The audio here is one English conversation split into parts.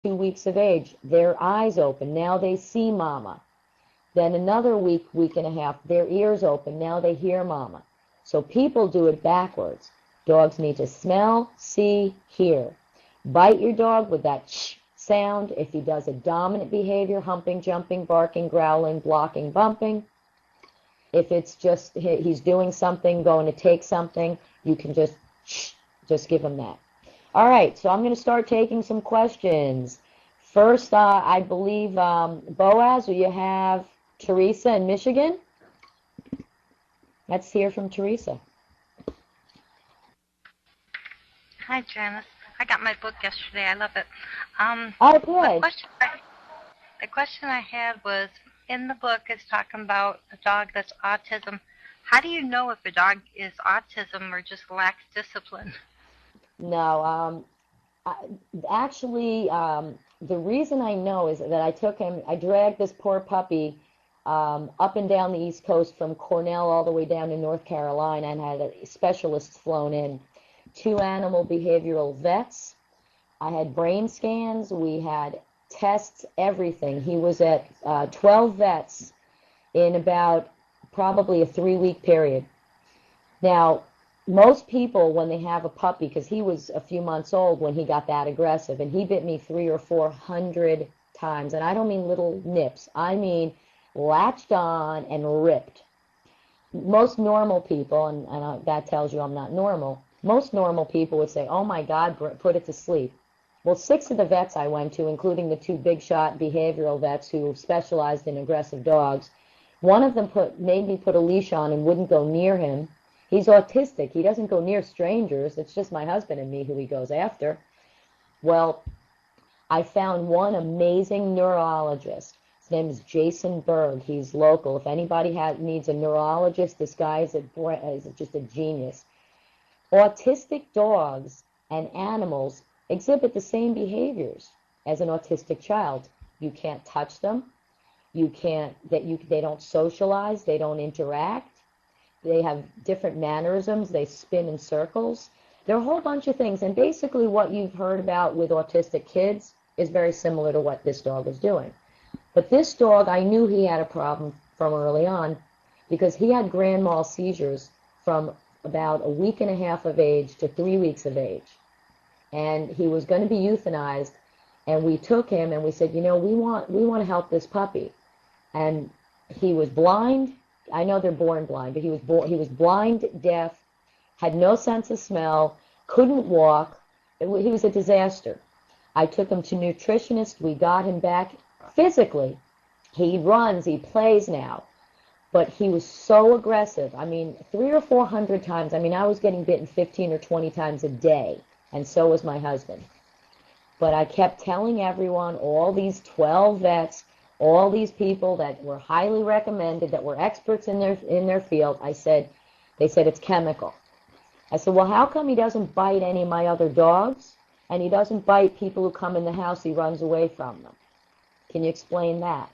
2 weeks of age, their eyes open. Now they see mama. Then another week, week and a half, their ears open. Now they hear mama. So people do it backwards. Dogs need to smell, see, hear. Bite your dog with that shh sound. If he does a dominant behavior, humping, jumping, barking, growling, blocking, bumping. If it's just he's doing something, going to take something, you can just give him that. All right, so I'm going to start taking some questions. First, I believe, Boaz, you have Teresa in Michigan. Let's hear from Teresa. Hi, Janice. I got my book yesterday. I love it. Oh, good. The question I had was, in the book it's talking about a dog that's autism. How do you know if a dog is autism or just lacks discipline? No, actually, the reason I know is that I dragged this poor puppy up and down the East Coast from Cornell all the way down to North Carolina and had specialists flown in. 2 animal behavioral vets. I had brain scans. We had tests, everything. He was at 12 vets in about probably a 3-week period. Now, most people, when they have a puppy, because he was a few months old when he got that aggressive, and he bit me 300 or 400 times, and I don't mean little nips. I mean latched on and ripped. Most normal people, and that tells you I'm not normal, most normal people would say, oh my God, put it to sleep. Well, 6 of the vets I went to, including the 2 big shot behavioral vets who specialized in aggressive dogs, one of them made me put a leash on and wouldn't go near him. He's autistic. He doesn't go near strangers. It's just my husband and me who he goes after. Well, I found one amazing neurologist. His name is Jason Berg. He's local. If anybody needs a neurologist, this guy is just a genius. Autistic dogs and animals exhibit the same behaviors as an autistic child. You can't touch them. They don't socialize. They don't interact. They have different mannerisms. They spin in circles. There are a whole bunch of things. And basically what you've heard about with autistic kids is very similar to what this dog is doing. But this dog, I knew he had a problem from early on because he had grand mal seizures from about a week and a half of age to 3 weeks of age. And he was going to be euthanized. And we took him and we said, we want to help this puppy. And he was blind. I know they're born blind, but he was blind, deaf, had no sense of smell, couldn't walk. He was a disaster. I took him to nutritionist. We got him back physically. He runs, he plays now. But he was so aggressive. I mean, 300 or 400 times. I mean, I was getting bitten 15 or 20 times a day, and so was my husband. But I kept telling everyone, all these 12 vets, all these people that were highly recommended, that were experts in their field, they said it's chemical. I said, well, how come he doesn't bite any of my other dogs, and he doesn't bite people who come in the house, he runs away from them? Can you explain that?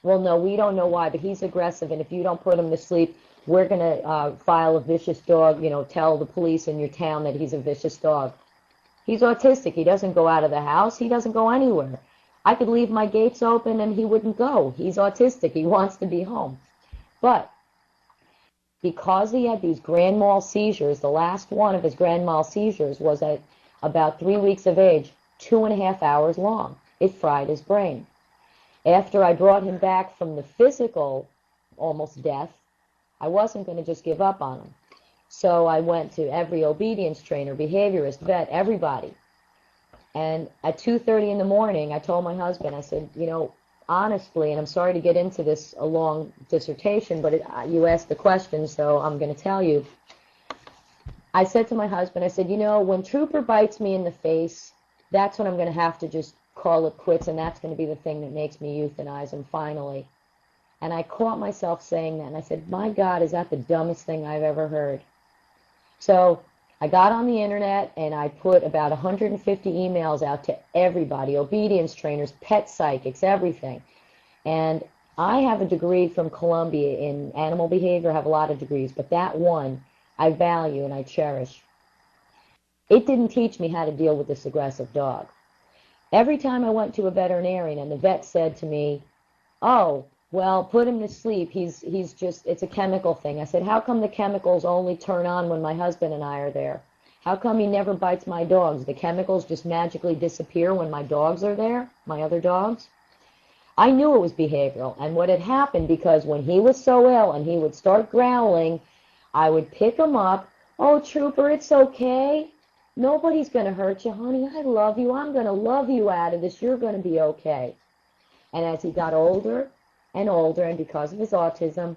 Well, no, we don't know why, but he's aggressive, and if you don't put him to sleep, we're going to file a vicious dog, tell the police in your town that he's a vicious dog. He's autistic. He doesn't go out of the house. He doesn't go anywhere. I could leave my gates open and he wouldn't go. He's autistic. He wants to be home. But because he had these grand mal seizures, the last one of his grand mal seizures was at about 3 weeks of age, 2.5 hours long. It fried his brain. After I brought him back from the physical almost death, I wasn't going to just give up on him. So I went to every obedience trainer, behaviorist, vet, everybody. And at 2:30 in the morning, I told my husband, I said, honestly, and I'm sorry to get into this a long dissertation, but you asked the question, so I'm going to tell you. I said to my husband, I said, when Trooper bites me in the face, that's when I'm going to have to just call it quits, and that's going to be the thing that makes me euthanize him finally. And I caught myself saying that, and I said, my God, is that the dumbest thing I've ever heard? So I got on the internet and I put about 150 emails out to everybody, obedience trainers, pet psychics, everything. And I have a degree from Columbia in animal behavior. I have a lot of degrees, but that one I value and I cherish. It didn't teach me how to deal with this aggressive dog. Every time I went to a veterinarian and the vet said to me, "Oh, well, put him to sleep. He's just it's a chemical thing." I said, "How come the chemicals only turn on when my husband and I are there? How come he never bites my dogs? The chemicals just magically disappear when my dogs are there, my other dogs?" I knew it was behavioral, and what had happened, because when he was so ill and he would start growling, I would pick him up. "Oh, Trooper, it's okay. Nobody's going to hurt you, honey. I love you. I'm going to love you out of this. You're going to be okay." And as he got older and older, and because of his autism,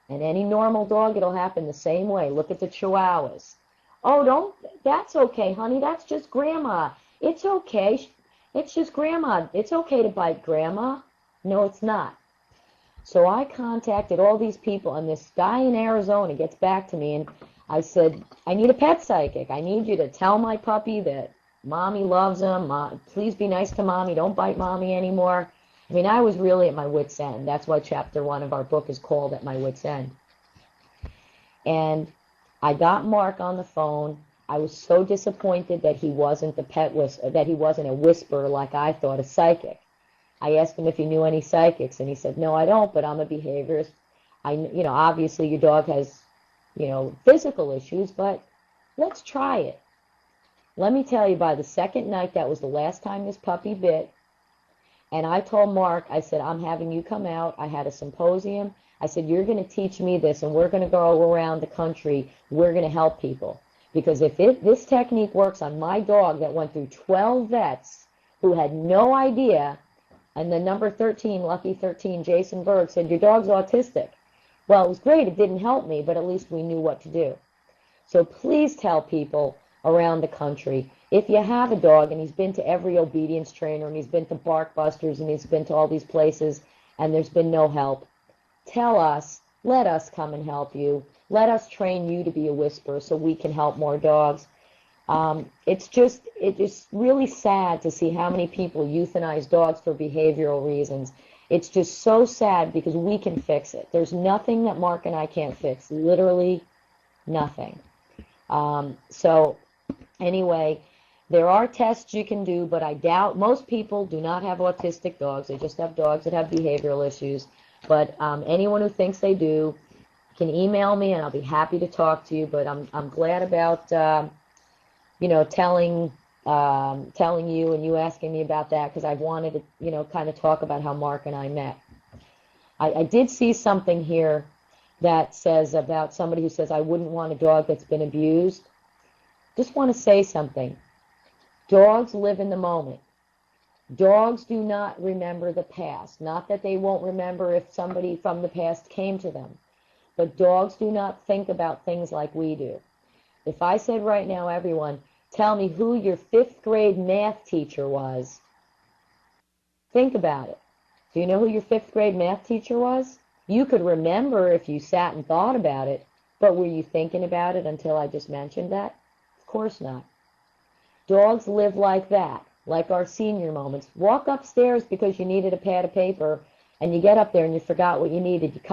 and any normal dog, it'll happen the same way. Look at the Chihuahuas. "Oh, don't, that's okay, honey. That's just Grandma. It's okay. It's just Grandma. It's okay to bite Grandma." No, it's not. So I contacted all these people, and this guy in Arizona gets back to me, and I said, "I need a pet psychic. I need you to tell my puppy that Mommy loves him. Please be nice to Mommy. Don't bite Mommy anymore." I mean, I was really at my wit's end. That's why chapter 1 of our book is called At My Wit's End. And I got Mark on the phone. I was so disappointed that he wasn't that he wasn't a whisperer like I thought, a psychic. I asked him if he knew any psychics, and he said, "No, I don't, but I'm a behaviorist. Obviously your dog has, physical issues, but let's try it." Let me tell you, by the second night, that was the last time this puppy bit, and I told Mark, I said, "I'm having you come out." I had a symposium. I said, "You're going to teach me this, and we're going to go around the country. We're going to help people. Because if this technique works on my dog that went through 12 vets who had no idea," and the number 13, Lucky 13, Jason Berg, said, "Your dog's autistic." Well, it was great. It didn't help me, but at least we knew what to do. So please tell people around the country, if you have a dog and he's been to every obedience trainer and he's been to Bark Busters and he's been to all these places and there's been no help, tell us. Let us come and help you. Let us train you to be a whisperer so we can help more dogs. It's just really sad to see how many people euthanize dogs for behavioral reasons. It's just so sad because we can fix it. There's nothing that Mark and I can't fix. Literally nothing. So anyway, there are tests you can do, but I doubt most people do not have autistic dogs. They just have dogs that have behavioral issues. But anyone who thinks they do can email me, and I'll be happy to talk to you. But I'm glad about telling you and you asking me about that, because I wanted to kind of talk about how Mark and I met. I did see something here that says about somebody who says, "I wouldn't want a dog that's been abused." Just want to say something. Dogs live in the moment. Dogs do not remember the past. Not that they won't remember if somebody from the past came to them, but dogs do not think about things like we do. If I said right now, everyone, tell me who your 5th grade math teacher was, think about it. Do you know who your 5th grade math teacher was? You could remember if you sat and thought about it, but were you thinking about it until I just mentioned that? Of course not. Dogs live like that, like our senior moments. Walk upstairs because you needed a pad of paper, and you get up there and you forgot what you needed. You come